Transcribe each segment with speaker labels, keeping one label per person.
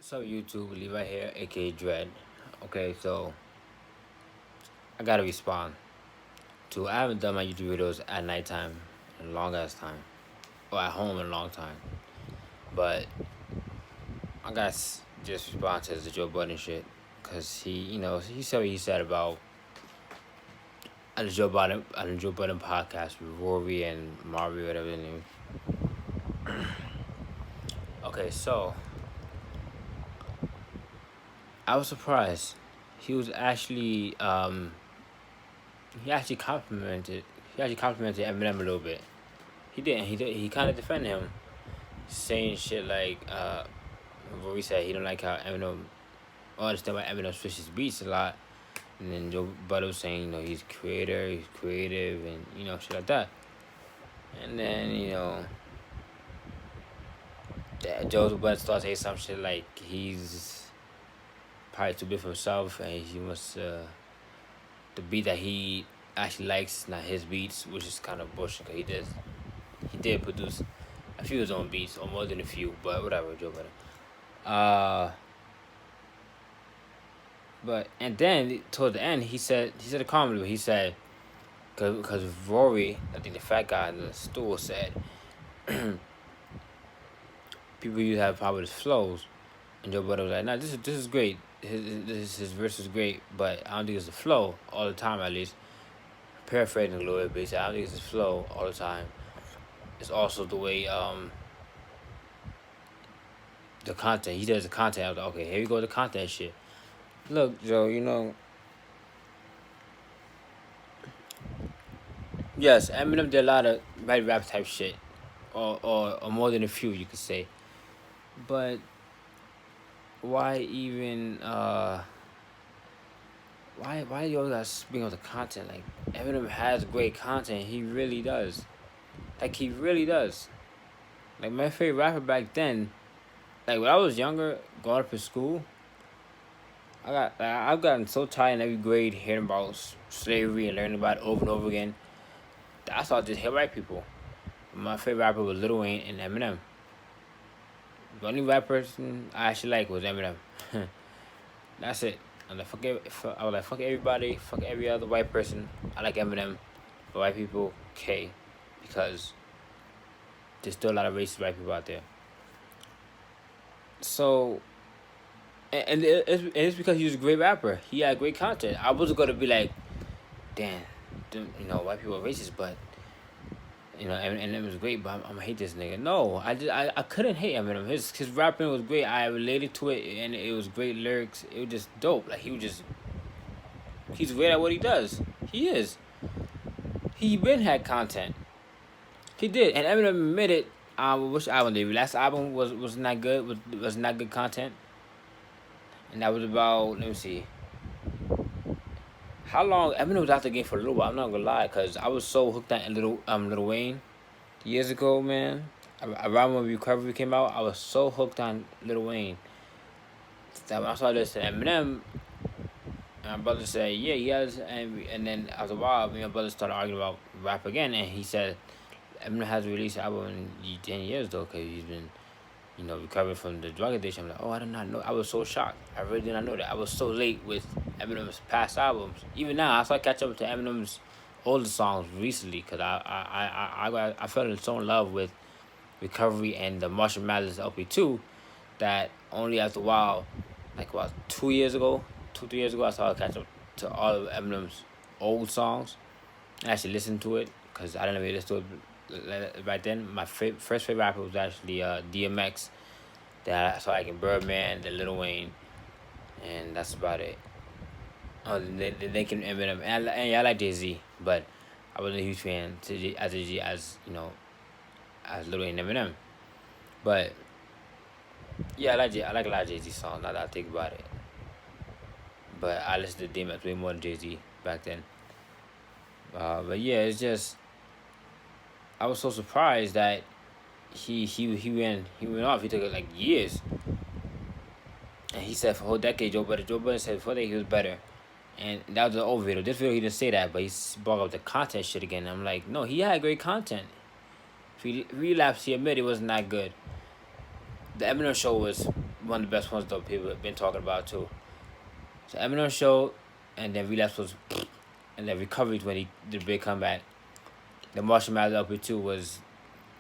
Speaker 1: So YouTube, Levi here, aka Dread. Okay, so I gotta respond to. I haven't done my YouTube videos at nighttime in a long ass time, or at home in a long time. But I gotta just respond to the Joe Budden shit, cause he said what he said about on the Joe Budden podcast with Rory and Marvy, whatever the name. Okay, so I was surprised. He was actually he actually complimented Eminem a little bit. He didn't. He kind of defended him, saying shit like, what we said. He don't like how Eminem. I understand why Eminem switches beats a lot, and then Joe Budden was saying, he's a creator, he's creative, and shit like that. And then Joe Budden starts saying some shit like he's probably too big for himself, and he must the beat that he actually likes is not his beats, which is kind of bullshit. Cause he did produce a few of his own beats, or more than a few, but whatever, Joe Budden. Uh, but and then toward the end, he said a comment. He said, because Rory, I think the fat guy in the stool said, people used to have problem with his flows, and Joe Budden was like, "Nah, this is great. His verse is great, but I don't think it's the flow all the time. At least paraphrasing a little bit, but he said, I don't think it's the flow all the time. It's also the way the content. He does the content. I was like, okay, here we go, the content shit. Look, Joe, yes, Eminem did a lot of rap type shit, or more than a few, you could say. But why even why you always gotta bring up the content? Like Eminem has great content. He really does. Like he really does. Like my favorite rapper back then, like when I was younger, growing up in school, I've gotten so tired in every grade hearing about slavery and learning about it over and over again. That I started just hit white people. My favorite rapper was Lil Wayne and Eminem. The only white person I actually like was Eminem. That's it. And I was like, fuck everybody, fuck every other white person. I like Eminem. For white people, okay, because there's still a lot of racist white people out there. So, and it's because he was a great rapper. He had great content. I wasn't gonna be like, damn, white people are racist, but and it was great, but I'm gonna hate this nigga. No, I couldn't hate Eminem. His rapping was great. I related to it, and it was great lyrics. It was just dope. Like he's great at what he does. He is. He been had content. He did, and Eminem admitted. Which album did he? Last album was not good. Was not good content, and that was about. Let me see. How long Eminem was out the game for a little while. I'm not gonna lie, cause I was so hooked on Lil Wayne years ago, man. Around when Recovery came out, I was so hooked on Lil Wayne that when I started listening to Eminem, my brother said, yeah, he has, and then after a while, my brother started arguing about rap again, and he said Eminem has released an album in 10 years though, cause he's been recovering from the drug addiction. I'm like, oh, I did not know. I was so shocked. I really did not know that. I was so late with Eminem's past albums. Even now, I started catching up to Eminem's older songs recently because I fell so in love with Recovery and the Marshall Mathers LP2 that only after a while, like about 2 years ago, 3 years ago, I started catching up to all of Eminem's old songs. I actually listened to it because I didn't really listen to it right then. My first favorite rapper was actually DMX. That I saw like in Birdman, the Lil Wayne, and that's about it. Oh, they can Eminem, and yeah, I like Jay Z, but I wasn't a huge fan as Lil Wayne and Eminem. But yeah, I like a lot of Jay Z songs. Now that I think about it, but I listened to DMX way more than Jay Z back then. But yeah, it's just I was so surprised that he went off. He took it like years, and he said for a whole decade Joe Budden said before that he was better, and that was the old video. This video he didn't say that, but he brought up the content shit again. I'm like, no, he had great content. If he relapsed, he admitted it wasn't that good. The Eminem show was one of the best ones though. People have been talking about too. So Eminem show, and then Relapse was, and then Recovery when he did a big comeback. The Marshall Mathers LP2 was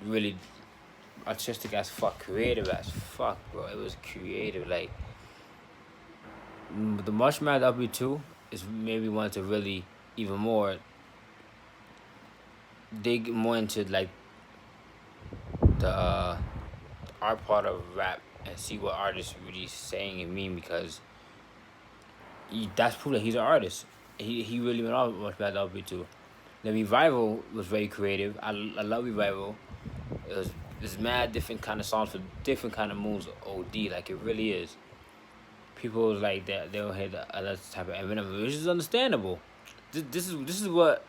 Speaker 1: really artistic as fuck, creative as fuck, bro. It was creative. Like the Marshall Mathers LP2 is maybe one to really even more dig more into like the art part of rap and see what artists really saying and mean because that's proof that he's an artist. He really went off much better LP too. The Revival was very creative. I love Revival. It was there's mad different kind of songs for different kind of moves. OD like it really is. People was like that they'll hear the other type of Eminem, which is understandable. This is what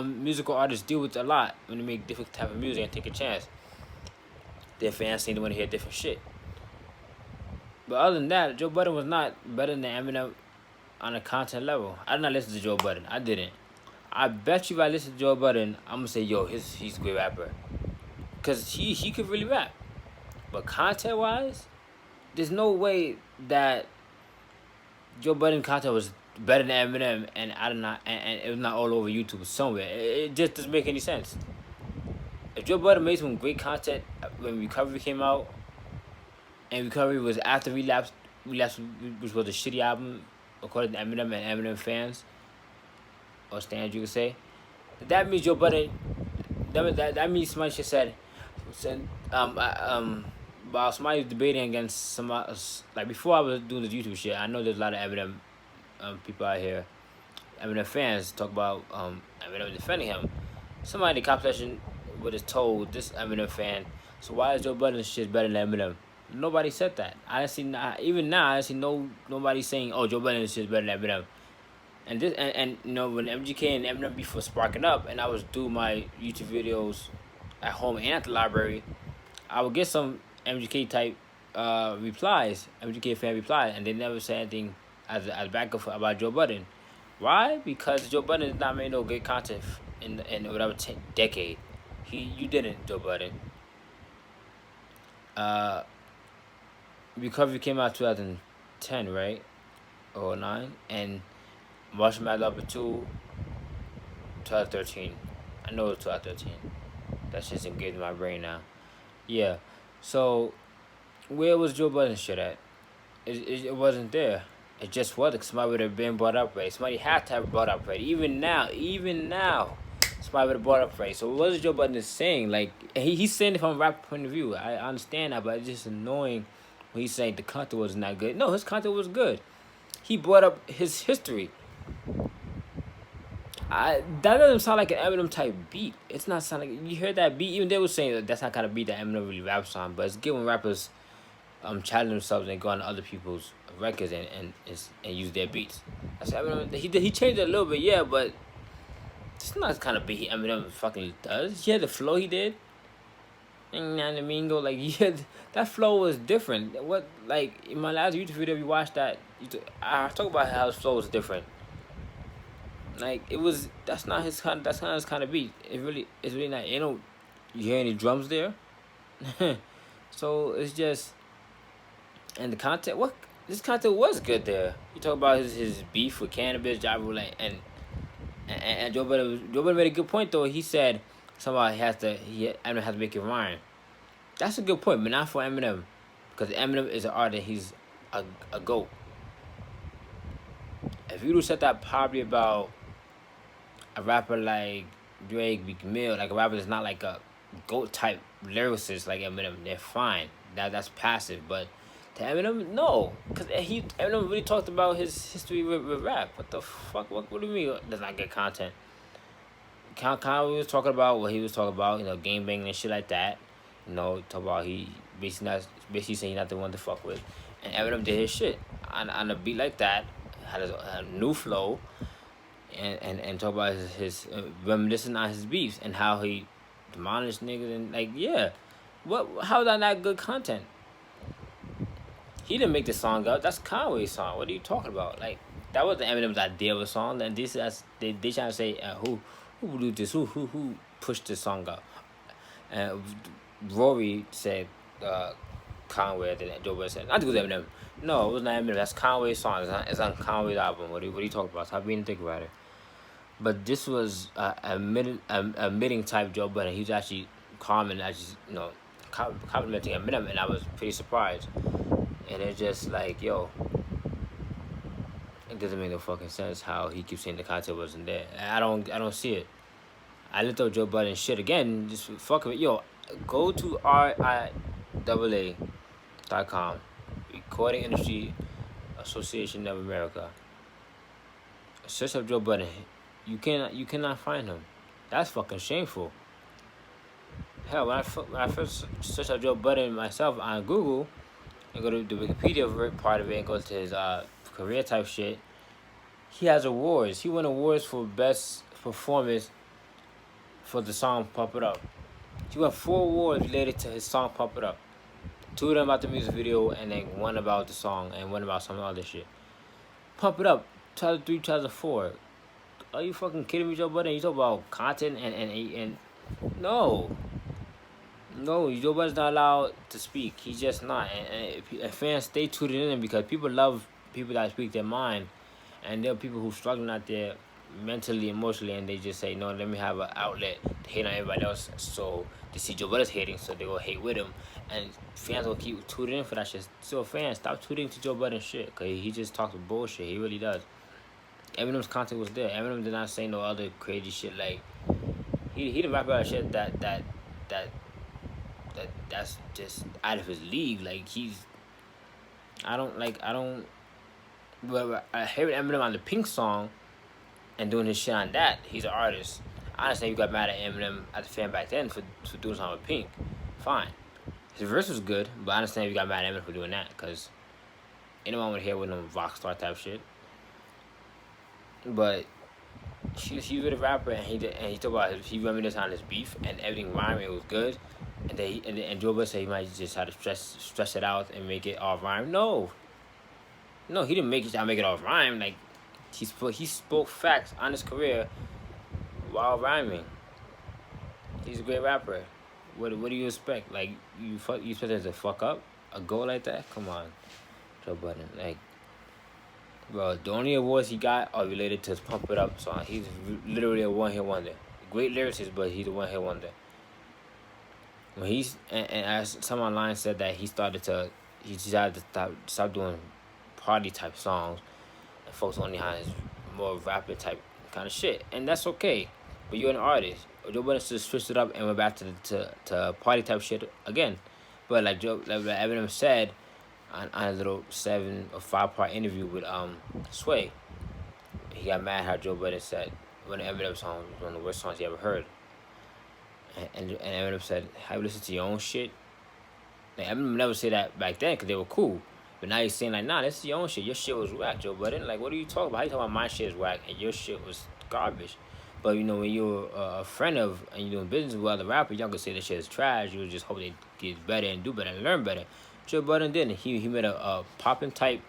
Speaker 1: musical artists deal with a lot when they make different type of music and take a chance. Their fans seem to want to hear different shit. But other than that, Joe Budden was not better than Eminem on a content level. I did not listen to Joe Budden. I didn't. I bet you if I listen to Joe Budden, I'm gonna say, yo, he's a great rapper. Cause he could really rap. But content wise, there's no way that Joe Budden content was better than Eminem and I did not and it was not all over YouTube somewhere. It just doesn't make any sense. If Joe Budden made some great content when Recovery came out, and Recovery was after Relapse, which was a shitty album according to Eminem and Eminem fans, or stands you could say, that means Joe Budden, that means somebody should said, while somebody was debating against some like before I was doing this YouTube shit, I know there's a lot of Eminem people out here, Eminem fans talk about Eminem defending him. Somebody in the comment section would have told this Eminem fan, so why is Joe Budden's shit better than Eminem? Nobody said that. I didn't see even now. I didn't see nobody saying, "Oh, Joe Budden's shit better than Eminem." And this and you know when MGK and Eminem beef was sparking up, and I was doing my YouTube videos at home and at the library, I would get some MGK type replies, MGK fan replies, and they never said anything as backup about Joe Budden. Why? Because Joe Budden did not make no good content in whatever decade. You didn't, Joe Budden. Recovery came out 2010, right? Or 09, and Marshall Mathers LP2 2013. I know it's 2013. That shit's engaged in my brain now. Yeah. So where was Joe Budden's shit at? It wasn't there. It just wasn't. Somebody would have been brought up right. Somebody had to have brought up right. Even now, somebody would have brought up right. So what is Joe Budden saying? Like he's saying it from a rap point of view. I understand that, but it's just annoying when he's saying the content was not good. No, his content was good. He brought up his history. That doesn't sound like an Eminem type beat. It's not sounding like you heard that beat. Even they were saying that's not kind of beat that Eminem really raps on. But it's good when rappers challenge themselves and go on other people's records and use their beats. That's Eminem. He changed it a little bit, yeah, but it's not the kind of beat Eminem fucking does. Yeah, the flow he did. You know what I mean? Go like yeah, that flow was different. What like in my last YouTube video, we watched that. I talk about how his flow was different. Like it was. That's not his kind. That's not his kind of beat. It's really not. You hear any drums there? So it's just. And the content. What this content was good there. You talk about his beef with Cannabis, Ja Rule, and Joe Budden made a good point though. He said somebody Eminem has to make it rhyme. That's a good point, but not for Eminem, because Eminem is an artist. He's a GOAT. If you would said that probably about a rapper like Drake, Meek Mill, like a rapper that's not like a GOAT type lyricist like Eminem, they're fine. That's passive, but to Eminem, no, because Eminem really talked about his history with rap. What the fuck? What do you mean does not get content? Kanye was talking about what he was talking about, game banging and shit like that. Talk about he basically saying not the one to fuck with, and Eminem did his shit on a beat like that, had a new flow, and talk about his reminiscing on his beefs and how he demolished niggas and like yeah, how is that not good content? He didn't make the song up. That's Conway's song. What are you talking about? Like that wasn't Eminem's idea of a song. And this is they trying to say who blew this? Who pushed this song up? And Rory said Conway that Joe Budden said. Not because Eminem. No, it was not Eminem. That's Conway's song. It's on Conway's album. What are you talking about? Stop being a dick about it. But this was admitting type Joe Budden. He was actually calm and actually, complimenting Eminem, and I was pretty surprised. And it's just like, yo, it doesn't make no fucking sense how he keeps saying the content wasn't there. I don't see it. I looked up Joe Budden shit again. Just fuck it. Yo, go to RIAA.com, Recording Industry Association of America. Search up Joe Budden. You cannot find him. That's fucking shameful. Hell, when I first searched up Joe Budden myself on Google and go to the Wikipedia part of it and go to his career type shit, he has awards. He won awards for best performance for the song Pump It Up. He won 4 awards related to his song Pump It Up. 2 of them about the music video, and then 1 about the song, and 1 about some other shit. Pump It Up, 2003, 2004. Are you fucking kidding me, Joe Budden? You talk about content and no. No, Joe Budden's not allowed to speak. He's just not. And fans stay tuned in because people love people that speak their mind. And there are people who struggling out there mentally, emotionally, and they just say, no, let me have an outlet to hate on everybody else. So they see Joe Budden's hating, so they go hate with him. And fans will keep tuning in for that shit. So fans, stop tuning to Joe Budden's shit, because he just talks bullshit. He really does. Eminem's content was there. Eminem did not say no other crazy shit. Like, he didn't rap about shit that's just out of his league. Like, but I heard Eminem on the Pink song and doing his shit on that. He's an artist. I understand you got mad at Eminem at the fan back then for doing something with Pink. Fine. His verse was good, but I understand you got mad at Eminem for doing that, because anyone would hear with him rock star type shit. But he's with a rapper, and he talked about he reminisced on his beef, and everything rhymed. It was good, and Joe Budden said he might just try to stress it out and make it all rhyme. No, he didn't make it all rhyme. Like, he spoke facts on his career while rhyming. He's a great rapper. What do you expect? Like, you expect him to fuck up a goal like that? Come on, Joe Budden. Like, bro, the only awards he got are related to his Pump It Up song. He's literally a one-hit wonder. Great lyricist, but he's a one-hit wonder. When and as someone online said that he decided to stop doing party type songs and focus only on his more rapper type kind of shit, and that's okay. But you're an artist. Joe Budden just switched it up and went back to party type shit again. But like Eminem said on a little 7 or 5-part interview with Sway, he got mad how Joe Budden said when the Eminem song was one of the worst songs he ever heard. And Eminem said, have you listened to your own shit? Like, Eminem never said that back then because they were cool. But now he's saying, like, nah, this is your own shit. Your shit was whack, Joe Budden. Like, what are you talking about? How you talking about my shit is whack and your shit was garbage? But, when you're a friend of and you're doing business with other rappers, y'all can say this shit is trash. You would just hope they get better and do better and learn better. Joe Budden didn't. He made a popping type,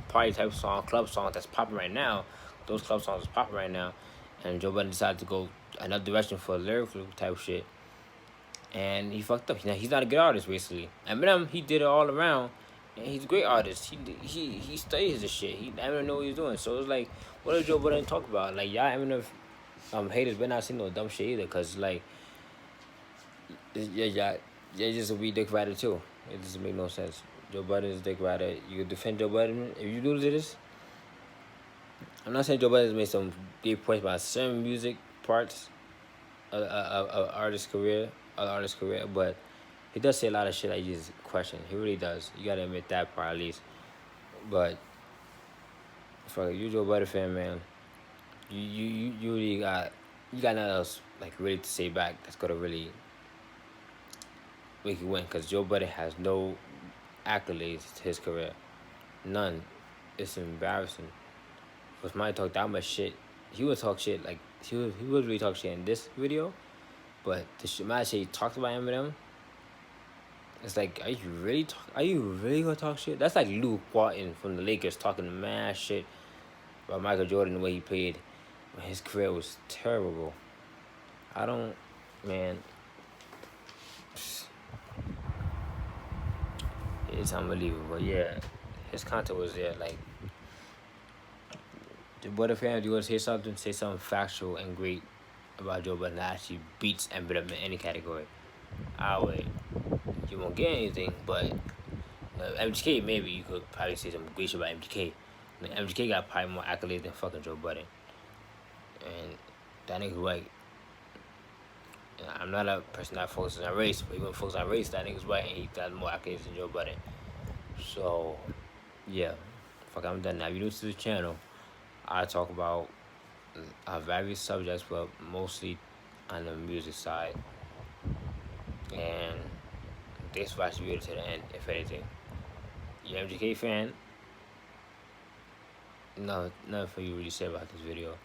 Speaker 1: party type song, club song that's popping right now. Those club songs are popping right now. And Joe Budden decided to go another direction for lyrical type shit. And he fucked up. He's not a good artist, basically. Eminem, he did it all around. And he's a great artist. He studies this shit. Eminem know what he's doing. So it's like, what does Joe Budden talk about? Like, y'all Eminem haters better not see no dumb shit either. Because, like, yeah, just a weak dick rider, too. It doesn't make no sense. Joe Budden is a dick rider. You can defend Joe Budden if you do this. I'm not saying Joe Budden's made some big points about certain music parts of artist's career, but he does say a lot of shit that you just question. He really does. You gotta admit that part at least. But fuck, you Joe Budden fan, man. You really got nothing else like really to say back that's gonna really make you win, because Joe Budden has no accolades to his career, none. It's embarrassing. For somebody to talk that much shit, he would talk shit like he was really talk shit in this video, but the shit he talked about Eminem, it's like, are you really gonna talk shit? That's like Luke Walton from the Lakers talking mad shit about Michael Jordan, the way he played when his career was terrible. Man. It's unbelievable. Yeah, his content was there. Like, what if you want to say something factual and great about Joe Budden that actually beats Eminem in any category? Wait. You won't get anything, but MGK, maybe you could probably say some great shit about MGK. Like, MGK got probably more accolades than fucking Joe Budden. And that nigga white. I'm not a person that focuses on race, but even focus on race, that nigga's white and he got more accolades than Joe Budden. So, yeah. Fuck, I'm done now. If you're new to the channel, I talk about various subjects, but mostly on the music side. And this watch the video to the end, if anything. You MGK fan? No, nothing for you really say about this video.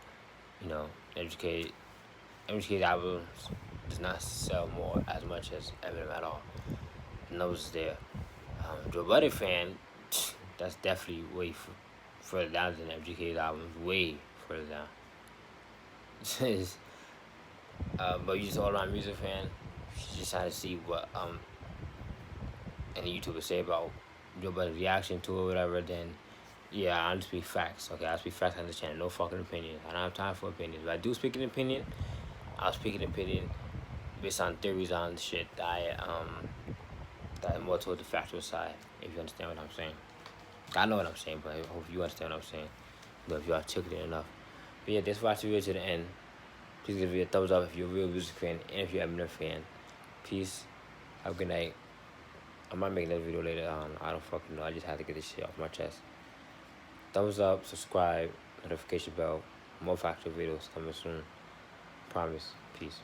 Speaker 1: You know, MGK's albums does not sell more as much as Eminem at all. The numbers there. Joe Budden fan, that's definitely way further down than MGK's albums. Way further down. But you just all around music fan. Just trying to see what any YouTuber say about Joe Budden's reaction to it or whatever, then yeah, I'll speak facts. Okay, I'll speak facts on this channel. No fucking opinions. I don't have time for opinions. If I do speak an opinion, I'll speak an opinion based on theories on shit that that more towards the factual side, if you understand what I'm saying. I know what I'm saying, but I hope you understand what I'm saying. But if you articulate enough. But yeah, just watch the video to the end. Please give it a thumbs up if you're a real music fan and if you're an Eminem fan. Peace. Have a good night. I might make another video later on. I don't fucking know. I just had to get this shit off my chest. Thumbs up, subscribe, notification bell. More factual videos coming soon. Promise. Peace.